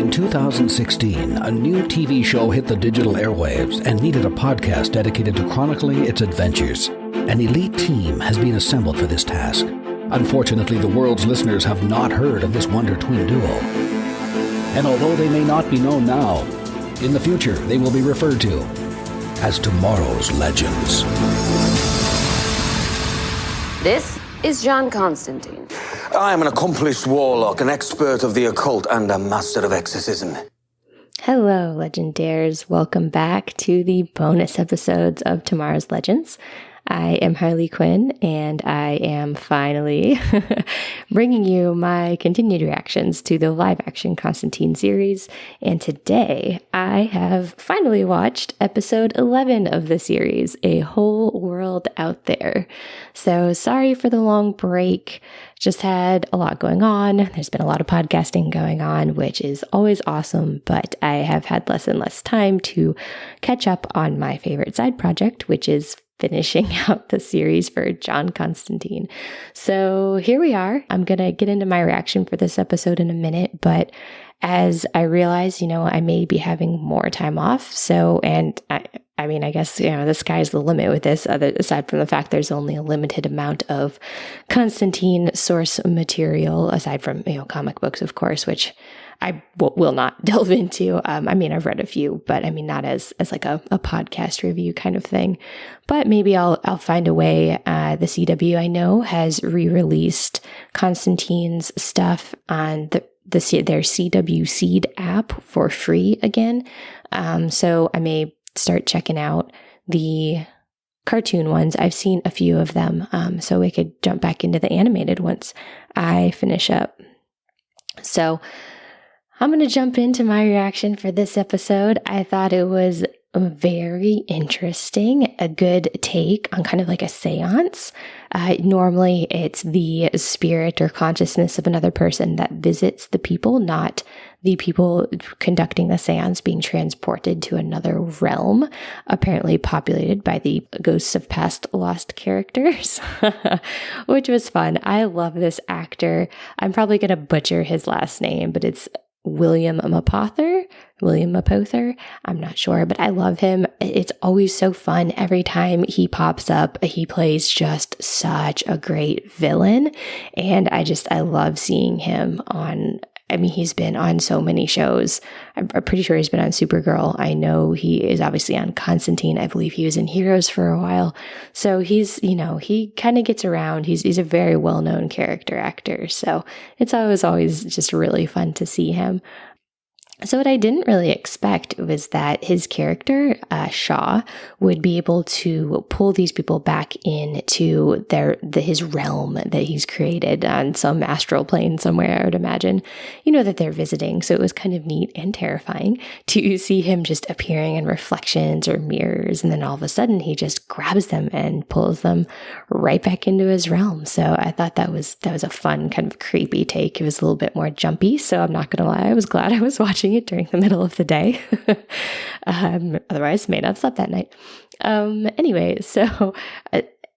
In 2016, a new TV show hit the digital airwaves and needed a podcast dedicated to chronicling its adventures. An elite team has been assembled for this task. Unfortunately, the world's listeners have not heard of this Wonder Twin duo. And although they may not be known now, in the future they will be referred to as tomorrow's legends. This is John Constantine. I am an accomplished warlock, an expert of the occult, and a master of exorcism. Hello, Legendaires. Welcome back to the bonus episodes of Tomorrow's Legends. I am Harley Quinn, and I am finally bringing you my continued reactions to the live-action Constantine series. And today, I have finally watched episode 11 of the series, A Whole World Out There. So sorry for the long break. Just had a lot going on. There's been a lot of podcasting going on, which is always awesome, but I have had less and less time to catch up on my favorite side project, which is finishing out the series for John Constantine. So here we are. I'm going to get into my reaction for this episode in a minute, but as I realize, I may be having more time off. So, and I guess, the sky's the limit with this, aside from the fact there's only a limited amount of Constantine source material, aside from, comic books, of course, which I will not delve into. I've read a few, but not as like a podcast review kind of thing. But maybe I'll find a way. The CW, I know, has re-released Constantine's stuff on their CW Seed app for free again. So I may start checking out the cartoon ones. I've seen a few of them, so we could jump back into the animated once I finish up. So I'm going to jump into my reaction for this episode. I thought it was very interesting, a good take on kind of like a seance. Normally, it's the spirit or consciousness of another person that visits the people, not the people conducting the seance being transported to another realm, apparently populated by the ghosts of past lost characters, which was fun. I love this actor. I'm probably going to butcher his last name, but it's William Mapother. I'm not sure, but I love him. It's always so fun. Every time he pops up, he plays just such a great villain. And I love seeing him on, he's been on so many shows. I'm pretty sure he's been on Supergirl. I know he is obviously on Constantine. I believe he was in Heroes for a while. So he's, he kind of gets around. He's a very well-known character actor. So it's always just really fun to see him. So what I didn't really expect was that his character, Shaw, would be able to pull these people back into his realm that he's created on some astral plane somewhere, I would imagine, that they're visiting. So it was kind of neat and terrifying to see him just appearing in reflections or mirrors. And then all of a sudden he just grabs them and pulls them right back into his realm. So I thought that was a fun kind of creepy take. It was a little bit more jumpy. So I'm not going to lie. I was glad I was watching it during the middle of the day. Otherwise, may not have slept that night. Anyway, so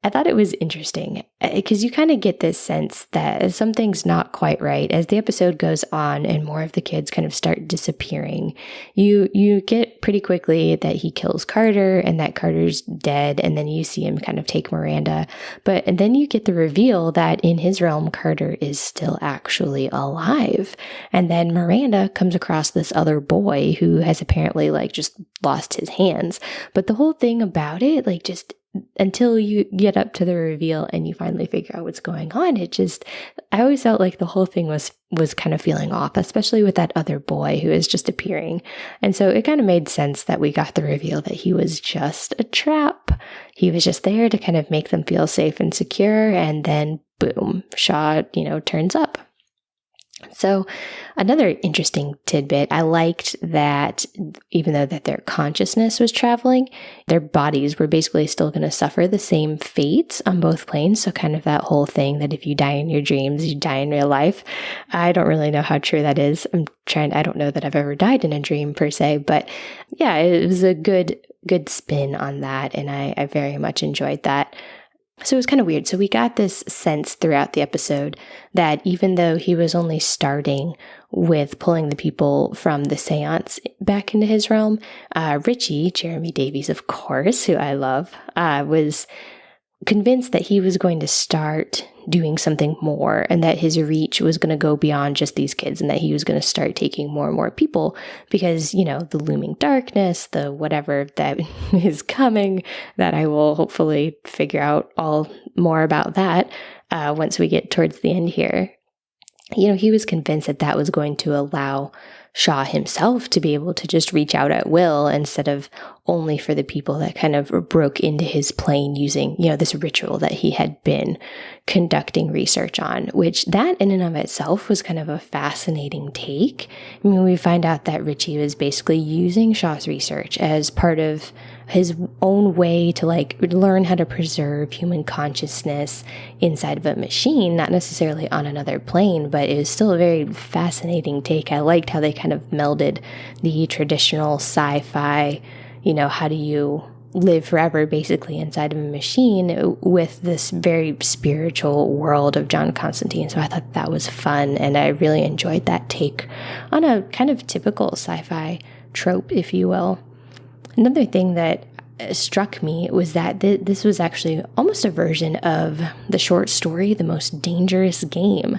I thought it was interesting because you kind of get this sense that something's not quite right as the episode goes on and more of the kids kind of start disappearing. You get pretty quickly that he kills Carter and that Carter's dead, and then you see him kind of take Miranda. And then you get the reveal that in his realm, Carter is still actually alive. And then Miranda comes across this other boy who has apparently just lost his hands. But the whole thing about it, just until you get up to the reveal and you finally figure out what's going on, I always felt like the whole thing was kind of feeling off, especially with that other boy who is just appearing. And so it kind of made sense that we got the reveal that he was just a trap. He was just there to kind of make them feel safe and secure. And then boom, Shaw, turns up. So another interesting tidbit, I liked that even though that their consciousness was traveling, their bodies were basically still going to suffer the same fate on both planes. So kind of that whole thing that if you die in your dreams, you die in real life. I don't really know how true that is. I don't know that I've ever died in a dream per se, but yeah, it was a good spin on that. And I very much enjoyed that. So it was kind of weird. So we got this sense throughout the episode that even though he was only starting with pulling the people from the seance back into his realm, Richie, Jeremy Davies, of course, who I love, was convinced that he was going to start doing something more and that his reach was going to go beyond just these kids and that he was going to start taking more and more people because, the looming darkness, the whatever that is coming, that I will hopefully figure out all more about that once we get towards the end here. He was convinced that that was going to allow Shaw himself to be able to just reach out at will instead of only for the people that kind of broke into his plane using, this ritual that he had been conducting research on, which that in and of itself was kind of a fascinating take. I mean, we find out that Richie was basically using Shaw's research as part of his own way to learn how to preserve human consciousness inside of a machine, not necessarily on another plane, but it was still a very fascinating take. I liked how they kind of melded the traditional sci-fi, how do you live forever basically inside of a machine with this very spiritual world of John Constantine. So I thought that was fun, and I really enjoyed that take on a kind of typical sci-fi trope, if you will. Another thing that struck me was that this was actually almost a version of the short story, The Most Dangerous Game.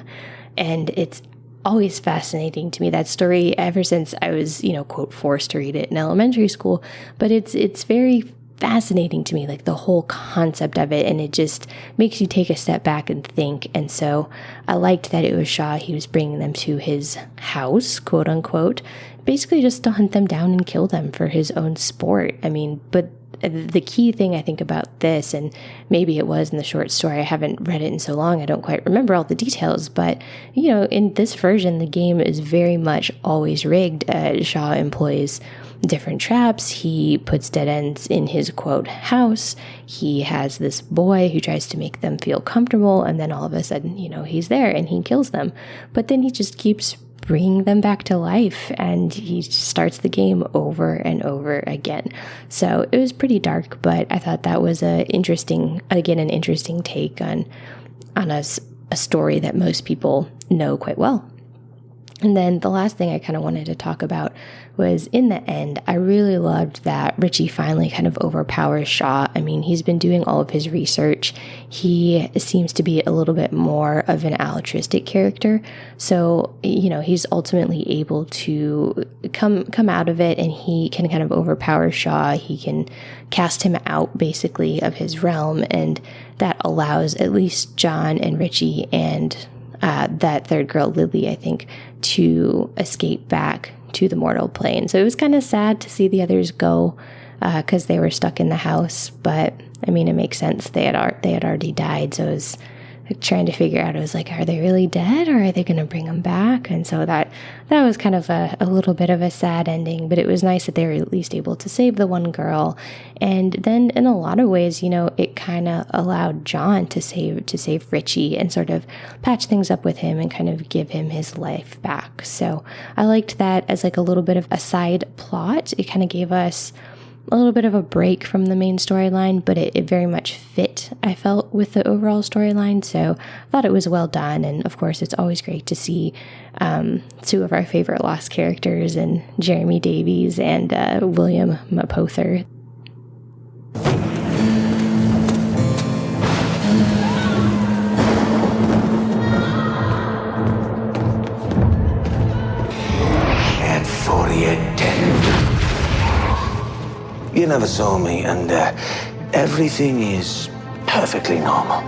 And it's always fascinating to me, that story, ever since I was, quote, forced to read it in elementary school. But it's very fascinating to me, the whole concept of it, and it just makes you take a step back and think. And so I liked that it was Shaw. He was bringing them to his house, quote unquote, basically just to hunt them down and kill them for his own sport. I mean, but the key thing I think about this, and maybe it was in the short story, I haven't read it in so long, I don't quite remember all the details, but, in this version, the game is very much always rigged. Shaw employs different traps. He puts dead ends in his, quote, house. He has this boy who tries to make them feel comfortable, and then all of a sudden, he's there and he kills them. But then he just keeps bringing them back to life, and he starts the game over and over again. So it was pretty dark, but I thought that was an interesting take on a story that most people know quite well. And then the last thing I kind of wanted to talk about was, in the end, I really loved that Richie finally kind of overpowers Shaw. I mean, he's been doing all of his research. He seems to be a little bit more of an altruistic character. So, he's ultimately able to come out of it, and he can kind of overpower Shaw. He can cast him out, basically, of his realm, and that allows at least John and Richie and that third girl, Lily, I think, to escape back to the mortal plane. So it was kind of sad to see the others go because they were stuck in the house. But I mean, it makes sense. They had already died. So it was trying to figure out, I was like, are they really dead, or are they going to bring them back? And so that was kind of a little bit of a sad ending, but it was nice that they were at least able to save the one girl. And then in a lot of ways, it kind of allowed John to save Richie and sort of patch things up with him and kind of give him his life back. So I liked that as a little bit of a side plot. It kind of gave us a little bit of a break from the main storyline, but it very much fit, I felt, with the overall storyline. So I thought it was well done. And of course, it's always great to see two of our favorite Lost characters, and Jeremy Davies and William Mapother. And for you dead. You never saw me, and everything is perfectly normal.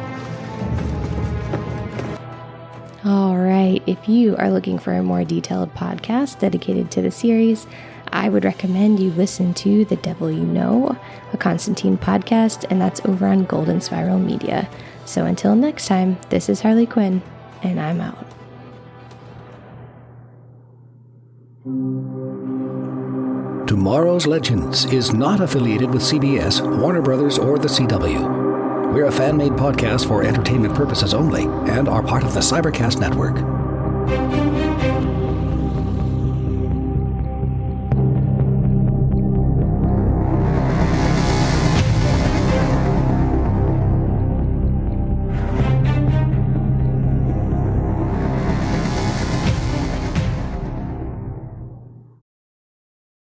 All right. If you are looking for a more detailed podcast dedicated to the series, I would recommend you listen to The Devil You Know, a Constantine podcast, and that's over on Golden Spiral Media. So until next time, this is Harley Quinn, and I'm out. Tomorrow's Legends is not affiliated with CBS, Warner Brothers, or the CW. We're a fan-made podcast for entertainment purposes only and are part of the Cybercast Network.